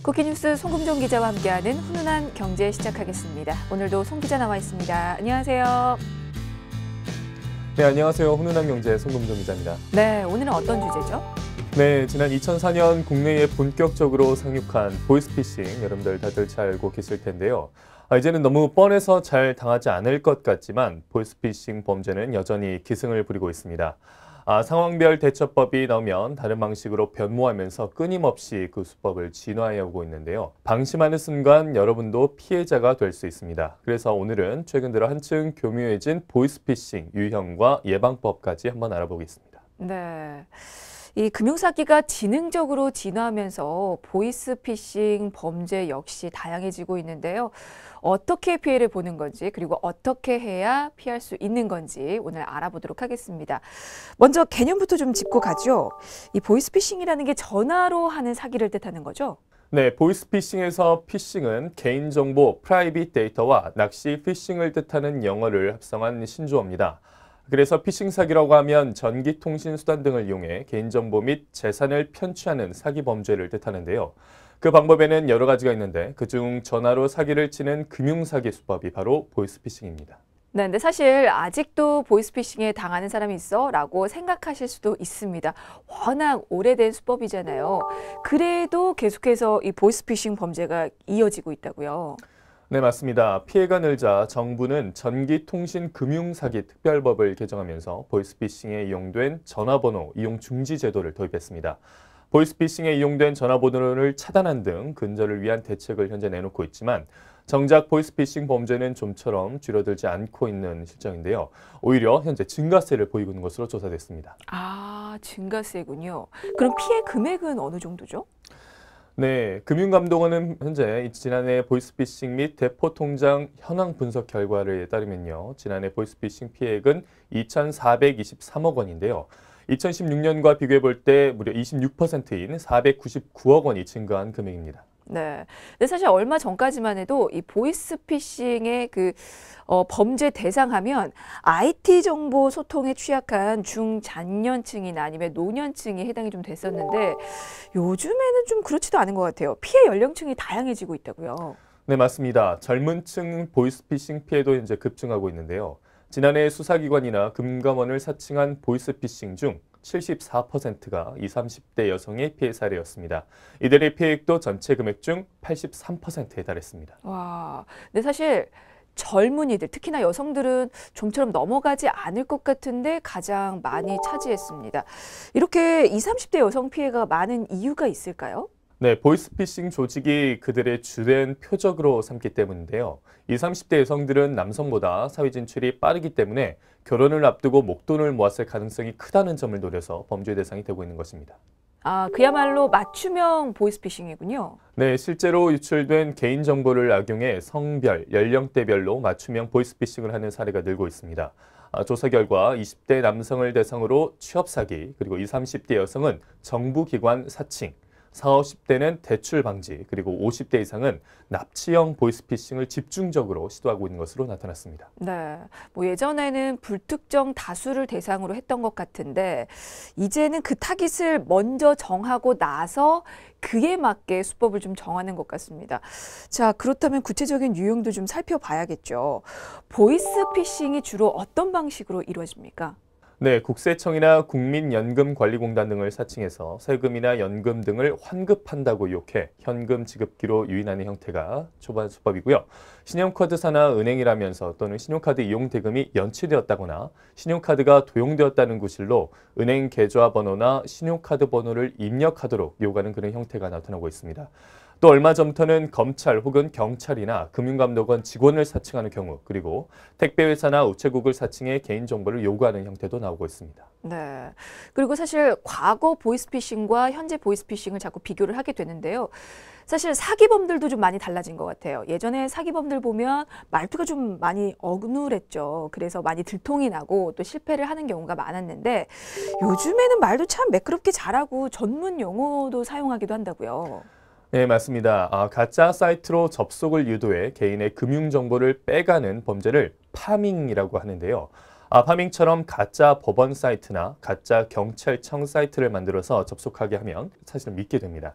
쿠키뉴스 송금종 기자와 함께하는 훈훈한 경제 시작하겠습니다. 오늘도 송 기자 나와 있습니다. 안녕하세요. 네, 안녕하세요. 훈훈한 경제 송금종 기자입니다. 네, 오늘은 어떤 주제죠? 네, 지난 2004년 국내에 본격적으로 상륙한 보이스피싱, 여러분들 다들 잘 알고 계실 텐데요. 이제는 너무 뻔해서 잘 당하지 않을 것 같지만 보이스피싱 범죄는 여전히 기승을 부리고 있습니다. 상황별 대처법이 나오면 다른 방식으로 변모하면서 끊임없이 그 수법을 진화해 오고 있는데요. 방심하는 순간 여러분도 피해자가 될 수 있습니다. 그래서 오늘은 최근 들어 한층 교묘해진 보이스피싱 유형과 예방법까지 한번 알아보겠습니다. 네. 이 금융사기가 지능적으로 진화하면서 보이스피싱 범죄 역시 다양해지고 있는데요. 어떻게 피해를 보는 건지 그리고 어떻게 해야 피할 수 있는 건지 오늘 알아보도록 하겠습니다. 먼저 개념부터 좀 짚고 가죠. 이 보이스피싱이라는 게 전화로 하는 사기를 뜻하는 거죠? 네, 보이스피싱에서 피싱은 개인정보, 프라이빗 데이터와 낚시 피싱을 뜻하는 영어를 합성한 신조어입니다. 그래서 피싱 사기라고 하면 전기통신 수단 등을 이용해 개인정보 및 재산을 편취하는 사기 범죄를 뜻하는데요. 그 방법에는 여러 가지가 있는데 그중 전화로 사기를 치는 금융사기 수법이 바로 보이스피싱입니다. 네, 근데 사실 아직도 보이스피싱에 당하는 사람이 있어? 라고 생각하실 수도 있습니다. 워낙 오래된 수법이잖아요. 그래도 계속해서 이 보이스피싱 범죄가 이어지고 있다고요. 네, 맞습니다. 피해가 늘자 정부는 전기통신금융사기 특별법을 개정하면서 보이스피싱에 이용된 전화번호 이용 중지 제도를 도입했습니다. 보이스피싱에 이용된 전화번호를 차단한 등 근절을 위한 대책을 현재 내놓고 있지만 정작 보이스피싱 범죄는 좀처럼 줄어들지 않고 있는 실정인데요. 오히려 현재 증가세를 보이고 있는 것으로 조사됐습니다. 증가세군요. 그럼 피해 금액은 어느 정도죠? 네, 금융감독원은 현재 지난해 보이스피싱 및 대포통장 현황 분석 결과를 따르면요. 지난해 보이스피싱 피해액은 2,423억 원인데요. 2016년과 비교해 볼 때 무려 26%인 499억 원이 증가한 금액입니다. 네. 근데 사실 얼마 전까지만 해도 이 보이스피싱의 범죄 대상하면 IT 정보 소통에 취약한 중장년층이나 아니면 노년층이 해당이 좀 됐었는데 요즘에는 좀 그렇지도 않은 것 같아요. 피해 연령층이 다양해지고 있다고요. 네, 맞습니다. 젊은 층 보이스피싱 피해도 현재 급증하고 있는데요. 지난해 수사기관이나 금감원을 사칭한 보이스피싱 중 74%가 20, 30대 여성의 피해 사례였습니다. 이들의 피해액도 전체 금액 중 83%에 달했습니다. 와, 근데 사실 젊은이들, 특히나 여성들은 좀처럼 넘어가지 않을 것 같은데 가장 많이 차지했습니다. 이렇게 20, 30대 여성 피해가 많은 이유가 있을까요? 네, 보이스피싱 조직이 그들의 주된 표적으로 삼기 때문인데요. 20, 30대 여성들은 남성보다 사회 진출이 빠르기 때문에 결혼을 앞두고 목돈을 모았을 가능성이 크다는 점을 노려서 범죄 대상이 되고 있는 것입니다. 그야말로 맞춤형 보이스피싱이군요. 네, 실제로 유출된 개인정보를 악용해 성별, 연령대별로 맞춤형 보이스피싱을 하는 사례가 늘고 있습니다. 조사 결과 20대 남성을 대상으로 취업 사기, 그리고 20, 30대 여성은 정부기관 사칭, 40, 50대는 대출 방지, 그리고 50대 이상은 납치형 보이스피싱을 집중적으로 시도하고 있는 것으로 나타났습니다. 네, 예전에는 불특정 다수를 대상으로 했던 것 같은데 이제는 그 타깃을 먼저 정하고 나서 그에 맞게 수법을 좀 정하는 것 같습니다. 자, 그렇다면 구체적인 유형도 좀 살펴봐야겠죠. 보이스피싱이 주로 어떤 방식으로 이루어집니까? 네, 국세청이나 국민연금관리공단 등을 사칭해서 세금이나 연금 등을 환급한다고 유혹해 현금 지급기로 유인하는 형태가 초반 수법이고요. 신용카드사나 은행이라면서 또는 신용카드 이용 대금이 연체되었다거나 신용카드가 도용되었다는 구실로 은행 계좌 번호나 신용카드 번호를 입력하도록 요구하는 그런 형태가 나타나고 있습니다. 또 얼마 전부터는 검찰 혹은 경찰이나 금융감독원 직원을 사칭하는 경우, 그리고 택배회사나 우체국을 사칭해 개인정보를 요구하는 형태도 나오고 있습니다. 네. 그리고 사실 과거 보이스피싱과 현재 보이스피싱을 자꾸 비교를 하게 되는데요. 사실 사기범들도 좀 많이 달라진 것 같아요. 예전에 사기범들 보면 말투가 좀 많이 어눌했죠. 그래서 많이 들통이 나고 또 실패를 하는 경우가 많았는데 요즘에는 말도 참 매끄럽게 잘하고 전문 용어도 사용하기도 한다고요. 네, 맞습니다. 가짜 사이트로 접속을 유도해 개인의 금융정보를 빼가는 범죄를 파밍이라고 하는데요. 파밍처럼 가짜 법원 사이트나 가짜 경찰청 사이트를 만들어서 접속하게 하면 사실 믿게 됩니다.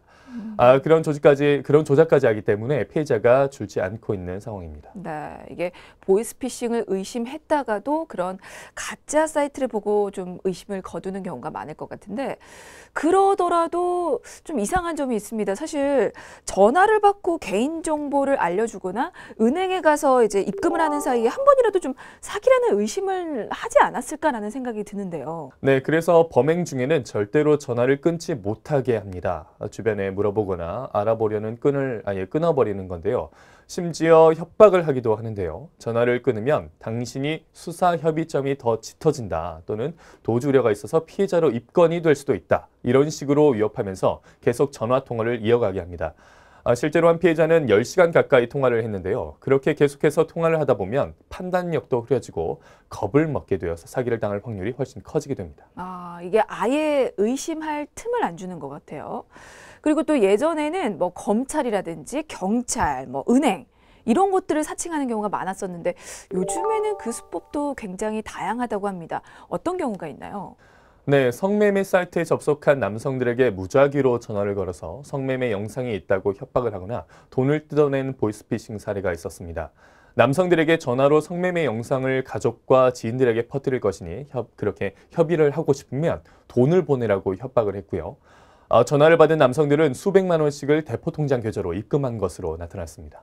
그런 조작까지 하기 때문에 피해자가 줄지 않고 있는 상황입니다. 네, 이게 보이스피싱을 의심했다가도 그런 가짜 사이트를 보고 좀 의심을 거두는 경우가 많을 것 같은데 그러더라도 좀 이상한 점이 있습니다. 사실 전화를 받고 개인정보를 알려주거나 은행에 가서 이제 입금을 하는 사이에 한 번이라도 좀 사기라는 의심을 하지 않았을까라는 생각이 드는데요. 네, 그래서 범행 중에는 절대로 전화를 끊지 못하게 합니다. 주변에 물어보거나 알아보려는 끈을 아예 끊어버리는 건데요. 심지어 협박을 하기도 하는데요. 전화를 끊으면 당신이 수사 협의점이 더 짙어진다 또는 도주 우려가 있어서 피해자로 입건이 될 수도 있다. 이런 식으로 위협하면서 계속 전화 통화를 이어가게 합니다. 실제로 한 피해자는 10시간 가까이 통화를 했는데요. 그렇게 계속해서 통화를 하다 보면 판단력도 흐려지고 겁을 먹게 되어서 사기를 당할 확률이 훨씬 커지게 됩니다. 이게 아예 의심할 틈을 안 주는 것 같아요. 그리고 또 예전에는 뭐 검찰이라든지 경찰, 뭐 은행 이런 것들을 사칭하는 경우가 많았었는데 요즘에는 그 수법도 굉장히 다양하다고 합니다. 어떤 경우가 있나요? 네, 성매매 사이트에 접속한 남성들에게 무작위로 전화를 걸어서 성매매 영상이 있다고 협박을 하거나 돈을 뜯어낸 보이스피싱 사례가 있었습니다. 남성들에게 전화로 성매매 영상을 가족과 지인들에게 퍼뜨릴 것이니 그렇게 협의를 하고 싶으면 돈을 보내라고 협박을 했고요. 전화를 받은 남성들은 수백만 원씩을 대포통장 계좌로 입금한 것으로 나타났습니다.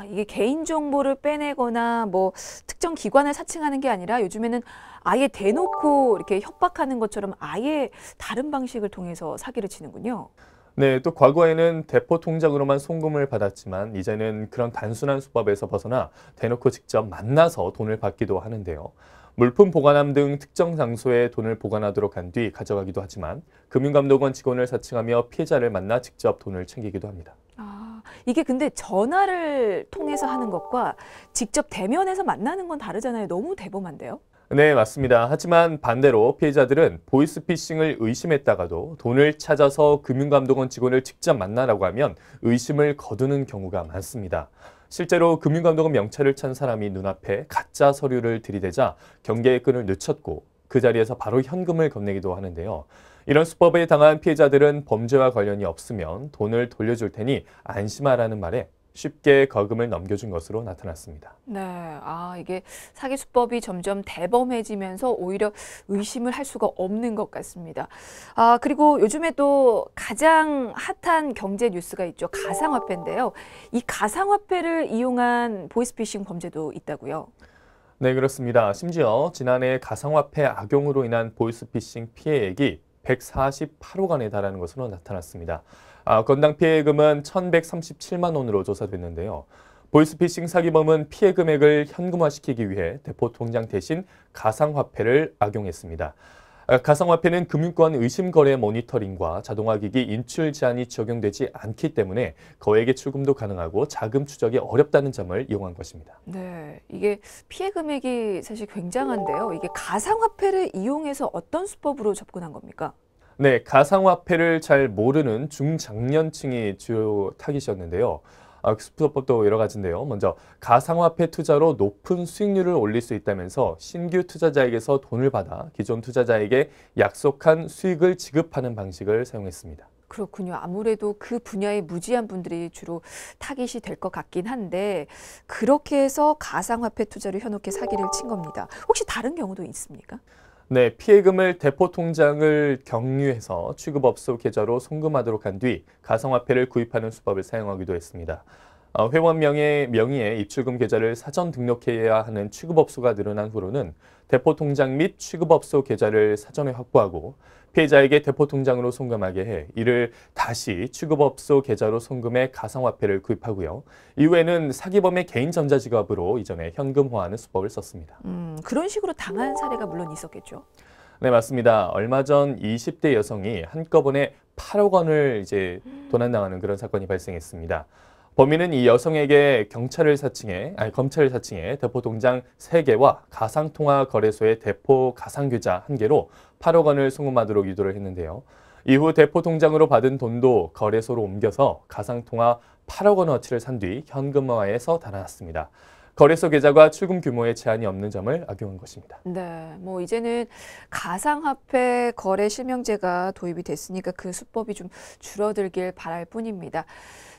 이게 개인정보를 빼내거나 뭐 특정 기관을 사칭하는 게 아니라 요즘에는 아예 대놓고 이렇게 협박하는 것처럼 아예 다른 방식을 통해서 사기를 치는군요. 네, 또 과거에는 대포통장으로만 송금을 받았지만 이제는 그런 단순한 수법에서 벗어나 대놓고 직접 만나서 돈을 받기도 하는데요. 물품 보관함 등 특정 장소에 돈을 보관하도록 한 뒤 가져가기도 하지만 금융감독원 직원을 사칭하며 피해자를 만나 직접 돈을 챙기기도 합니다. 이게 근데 전화를 통해서 하는 것과 직접 대면에서 만나는 건 다르잖아요. 너무 대범한데요? 네, 맞습니다. 하지만 반대로 피해자들은 보이스피싱을 의심했다가도 돈을 찾아서 금융감독원 직원을 직접 만나라고 하면 의심을 거두는 경우가 많습니다. 실제로 금융감독원 명찰을 찬 사람이 눈앞에 가짜 서류를 들이대자 경계의 끈을 늦췄고 그 자리에서 바로 현금을 건네기도 하는데요. 이런 수법에 당한 피해자들은 범죄와 관련이 없으면 돈을 돌려줄 테니 안심하라는 말에 쉽게 거금을 넘겨준 것으로 나타났습니다. 네, 이게 사기 수법이 점점 대범해지면서 오히려 의심을 할 수가 없는 것 같습니다. 그리고 요즘에 또 가장 핫한 경제 뉴스가 있죠. 가상화폐인데요. 이 가상화폐를 이용한 보이스피싱 범죄도 있다고요. 네, 그렇습니다. 심지어 지난해 가상화폐 악용으로 인한 보이스피싱 피해액이 148억 원에 달하는 것으로 나타났습니다. 건당 피해금은 1,137만 원으로 조사됐는데요. 보이스피싱 사기범은 피해 금액을 현금화시키기 위해 대포통장 대신 가상화폐를 악용했습니다. 가상화폐는 금융권 의심거래 모니터링과 자동화기기 인출 제한이 적용되지 않기 때문에 거액의 출금도 가능하고 자금 추적이 어렵다는 점을 이용한 것입니다. 네, 이게 피해 금액이 사실 굉장한데요. 이게 가상화폐를 이용해서 어떤 수법으로 접근한 겁니까? 네, 가상화폐를 잘 모르는 중장년층이 주요 타깃이었는데요. 수법도 여러 가지인데요. 먼저 가상화폐 투자로 높은 수익률을 올릴 수 있다면서 신규 투자자에게서 돈을 받아 기존 투자자에게 약속한 수익을 지급하는 방식을 사용했습니다. 그렇군요. 아무래도 그 분야의 무지한 분들이 주로 타깃이 될 것 같긴 한데 그렇게 해서 가상화폐 투자를 현혹해 사기를 친 겁니다. 혹시 다른 경우도 있습니까? 네, 피해금을 대포통장을 경유해서 취급업소 계좌로 송금하도록 한 뒤 가상화폐를 구입하는 수법을 사용하기도 했습니다. 회원 명의의 입출금 계좌를 사전 등록해야 하는 취급업소가 늘어난 후로는 대포통장 및 취급업소 계좌를 사전에 확보하고 피해자에게 대포통장으로 송금하게 해 이를 다시 취급업소 계좌로 송금해 가상화폐를 구입하고요. 이후에는 사기범의 개인 전자지갑으로 이전에 현금화하는 수법을 썼습니다. 그런 식으로 당한 사례가 물론 있었겠죠. 네, 맞습니다. 얼마 전 20대 여성이 한꺼번에 8억 원을 도난당하는 그런 사건이 발생했습니다. 범인은 이 여성에게 검찰을 사칭해 대포통장 3개와 가상통화 거래소의 대포 가상계좌 1개로 8억 원을 송금하도록 유도를 했는데요. 이후 대포통장으로 받은 돈도 거래소로 옮겨서 가상통화 8억 원어치를 산 뒤 현금화해서 달아났습니다. 거래소 계좌가 출금 규모에 제한이 없는 점을 악용한 것입니다. 네, 뭐 이제는 가상화폐 거래 실명제가 도입이 됐으니까 그 수법이 좀 줄어들길 바랄 뿐입니다.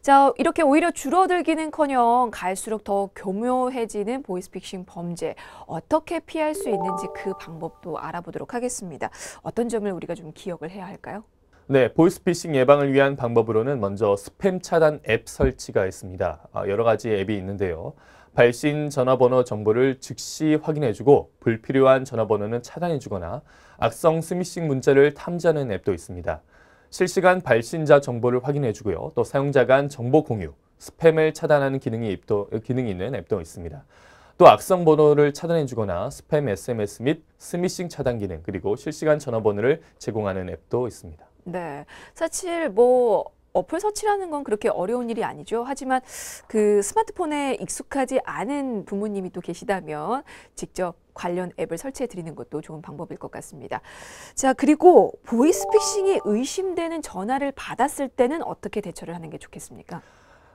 자, 이렇게 오히려 줄어들기는커녕 갈수록 더 교묘해지는 보이스피싱 범죄, 어떻게 피할 수 있는지 그 방법도 알아보도록 하겠습니다. 어떤 점을 우리가 좀 기억을 해야 할까요? 네, 보이스피싱 예방을 위한 방법으로는 먼저 스팸 차단 앱 설치가 있습니다. 여러 가지 앱이 있는데요. 발신 전화번호 정보를 즉시 확인해주고 불필요한 전화번호는 차단해주거나 악성 스미싱 문자를 탐지하는 앱도 있습니다. 실시간 발신자 정보를 확인해주고요. 또 사용자 간 정보 공유, 스팸을 차단하는 기능이 있는 앱도 있습니다. 또 악성 번호를 차단해주거나 스팸 SMS 및 스미싱 차단 기능, 그리고 실시간 전화번호를 제공하는 앱도 있습니다. 네, 사실 뭐 어플 설치라는 건 그렇게 어려운 일이 아니죠. 하지만 그 스마트폰에 익숙하지 않은 부모님이 또 계시다면 직접 관련 앱을 설치해 드리는 것도 좋은 방법일 것 같습니다. 자, 그리고 보이스피싱이 의심되는 전화를 받았을 때는 어떻게 대처를 하는 게 좋겠습니까?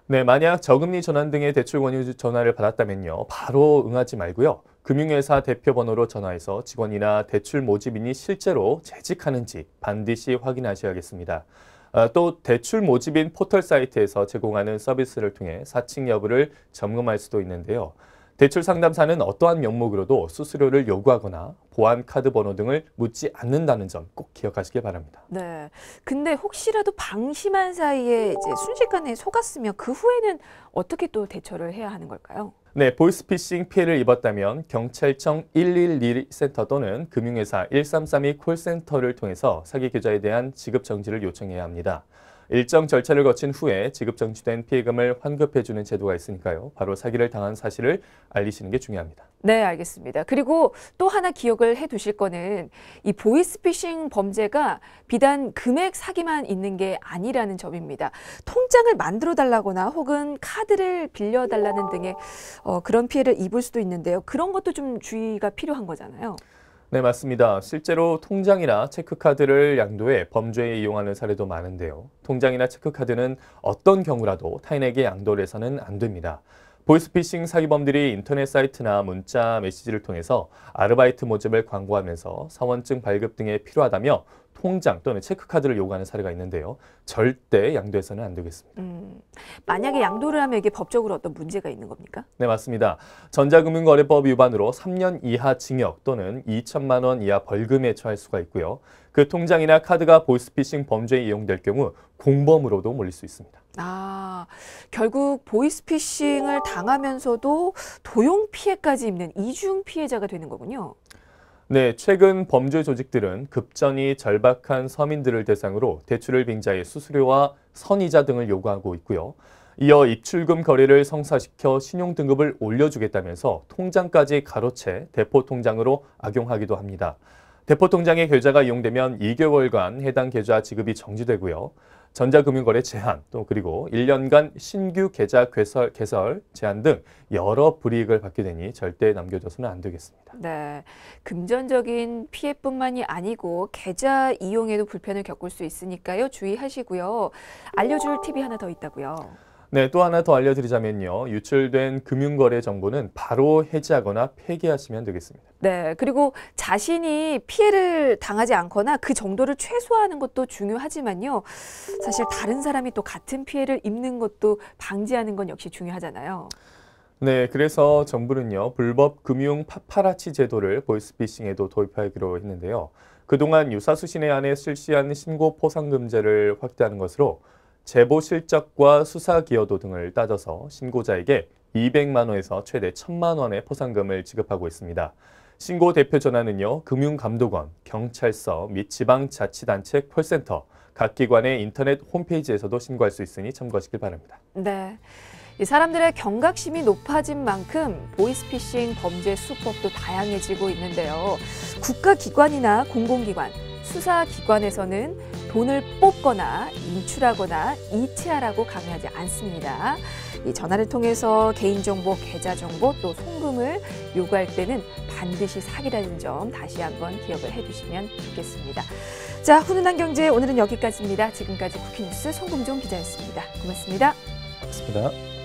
네, 만약 저금리 전환 등의 대출 권유 전화를 받았다면요, 바로 응하지 말고요. 금융회사 대표 번호로 전화해서 직원이나 대출 모집인이 실제로 재직하는지 반드시 확인하셔야겠습니다. 또 대출 모집인 포털 사이트에서 제공하는 서비스를 통해 사칭 여부를 점검할 수도 있는데요. 대출 상담사는 어떠한 명목으로도 수수료를 요구하거나 보안 카드 번호 등을 묻지 않는다는 점 꼭 기억하시길 바랍니다. 네. 근데 혹시라도 방심한 사이에 이제 순식간에 속았으면 그 후에는 어떻게 또 대처를 해야 하는 걸까요? 네, 보이스피싱 피해를 입었다면 경찰청 112 센터 또는 금융회사 1332 콜센터를 통해서 사기 계좌에 대한 지급 정지를 요청해야 합니다. 일정 절차를 거친 후에 지급 정지된 피해금을 환급해주는 제도가 있으니까요. 바로 사기를 당한 사실을 알리시는 게 중요합니다. 네, 알겠습니다. 그리고 또 하나 기억을 해 두실 거는 이 보이스피싱 범죄가 비단 금액 사기만 있는 게 아니라는 점입니다. 통장을 만들어 달라거나 혹은 카드를 빌려 달라는 등의 그런 피해를 입을 수도 있는데요. 그런 것도 좀 주의가 필요한 거잖아요. 네, 맞습니다. 실제로 통장이나 체크카드를 양도해 범죄에 이용하는 사례도 많은데요. 통장이나 체크카드는 어떤 경우라도 타인에게 양도를 해서는 안 됩니다. 보이스피싱 사기범들이 인터넷 사이트나 문자 메시지를 통해서 아르바이트 모집을 광고하면서 사원증 발급 등에 필요하다며 통장 또는 체크카드를 요구하는 사례가 있는데요. 절대 양도해서는 안 되겠습니다. 만약에 양도를 하면 이게 법적으로 어떤 문제가 있는 겁니까? 네, 맞습니다. 전자금융거래법 위반으로 3년 이하 징역 또는 2천만 원 이하 벌금에 처할 수가 있고요. 그 통장이나 카드가 보이스피싱 범죄에 이용될 경우 공범으로도 몰릴 수 있습니다. 아, 결국 보이스피싱을 당하면서도 도용 피해까지 입는 이중 피해자가 되는 거군요. 네, 최근 범죄 조직들은 급전이 절박한 서민들을 대상으로 대출을 빙자해 수수료와 선이자 등을 요구하고 있고요. 이어 입출금 거래를 성사시켜 신용등급을 올려주겠다면서 통장까지 가로채 대포통장으로 악용하기도 합니다. 대포통장의 계좌가 이용되면 2개월간 해당 계좌 지급이 정지되고요. 전자금융거래 제한, 또 그리고 1년간 신규 계좌 개설 제한 등 여러 불이익을 받게 되니 절대 남겨져서는 안 되겠습니다. 네, 금전적인 피해뿐만이 아니고 계좌 이용에도 불편을 겪을 수 있으니까요. 주의하시고요. 알려줄 팁이 하나 더 있다고요. 네, 또 하나 더 알려드리자면요. 유출된 금융거래 정보는 바로 해지하거나 폐기하시면 되겠습니다. 네, 그리고 자신이 피해를 당하지 않거나 그 정도를 최소화하는 것도 중요하지만요. 사실 다른 사람이 또 같은 피해를 입는 것도 방지하는 건 역시 중요하잖아요. 네, 그래서 정부는요, 불법 금융 파파라치 제도를 보이스피싱에도 도입하기로 했는데요. 그동안 유사수신에 한해 실시한 신고 포상금제를 확대하는 것으로 제보 실적과 수사 기여도 등을 따져서 신고자에게 200만 원에서 최대 1,000만 원의 포상금을 지급하고 있습니다. 신고 대표 전화는요, 금융감독원, 경찰서 및 지방자치단체 콜센터, 각 기관의 인터넷 홈페이지에서도 신고할 수 있으니 참고하시길 바랍니다. 네. 이 사람들의 경각심이 높아진 만큼 보이스피싱 범죄 수법도 다양해지고 있는데요. 국가기관이나 공공기관, 수사기관에서는 돈을 뽑거나 인출하거나 이체하라고 강요하지 않습니다. 이 전화를 통해서 개인정보, 계좌정보 또 송금을 요구할 때는 반드시 사기라는 점 다시 한번 기억을 해두시면 좋겠습니다. 자, 훈훈한 경제 오늘은 여기까지입니다. 지금까지 쿠키뉴스 송금종 기자였습니다. 고맙습니다. 고맙습니다.